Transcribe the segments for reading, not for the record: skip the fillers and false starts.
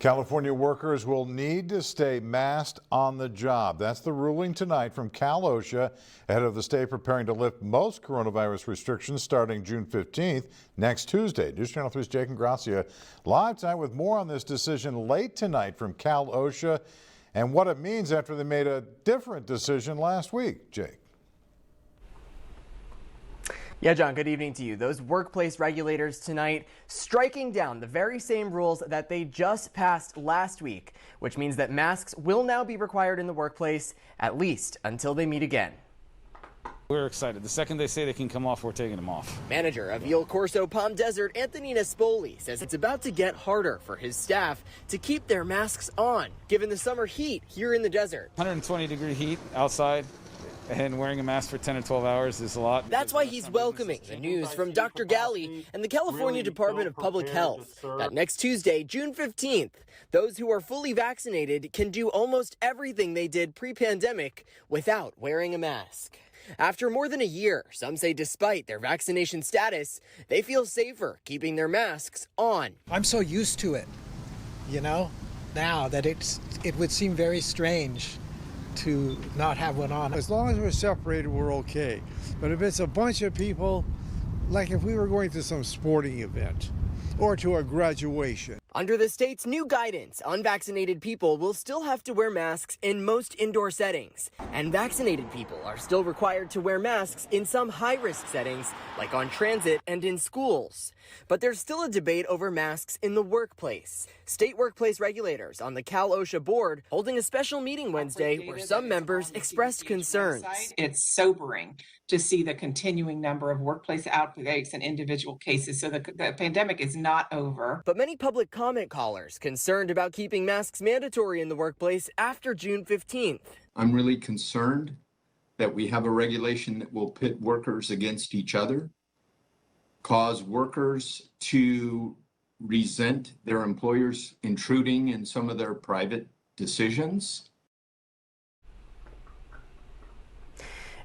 California workers will need to stay masked on the job. That's the ruling tonight from Cal OSHA ahead of the state preparing to lift most coronavirus restrictions starting June 15th, next Tuesday. News Channel 3's Jake Ingrassia live tonight with more on this decision late tonight from Cal OSHA and what it means after they made a different decision last week. Jake. Yeah, John, good evening to you. Those workplace regulators tonight striking down the very same rules that they just passed last week, which means that masks will now be required in the workplace, at least until they meet again. We're excited. The second they say they can come off, we're taking them off. Manager of Il Corso Palm Desert, Anthony Nespoli, says it's about to get harder for his staff to keep their masks on, given the summer heat here in the desert. 120-degree heat outside. And wearing a mask for 10 or 12 hours is a lot. That's why he's welcoming the news from Dr. Galley and the California Department of Public Health that next Tuesday, June 15th, those who are fully vaccinated can do almost everything they did pre-pandemic without wearing a mask. After more than a year, some say despite their vaccination status, they feel safer keeping their masks on. I'm so used to it, now that it would seem very strange to not have one on. As long as we're separated, we're okay. But if it's a bunch of people, like if we were going to some sporting event or to a graduation. Under the state's new guidance, unvaccinated people will still have to wear masks in most indoor settings, and vaccinated people are still required to wear masks in some high-risk settings, like on transit and in schools. But there's still a debate over masks in the workplace. State workplace regulators on the Cal OSHA board holding a special meeting Wednesday where some members expressed concerns. It's sobering to see the continuing number of workplace outbreaks and individual cases, so the pandemic is not over. But many public comment callers concerned about keeping masks mandatory in the workplace after June 15th. I'm really concerned that we have a regulation that will pit workers against each other, cause workers to resent their employers intruding in some of their private decisions.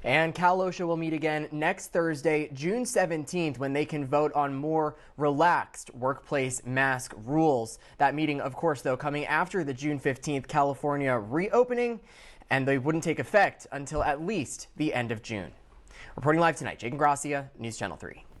And Cal OSHA will meet again next Thursday, June 17th, when they can vote on more relaxed workplace mask rules. That meeting, of course, though, coming after the June 15th California reopening, and they wouldn't take effect until at least the end of June. Reporting live tonight, Jake Ingrassia, News Channel 3.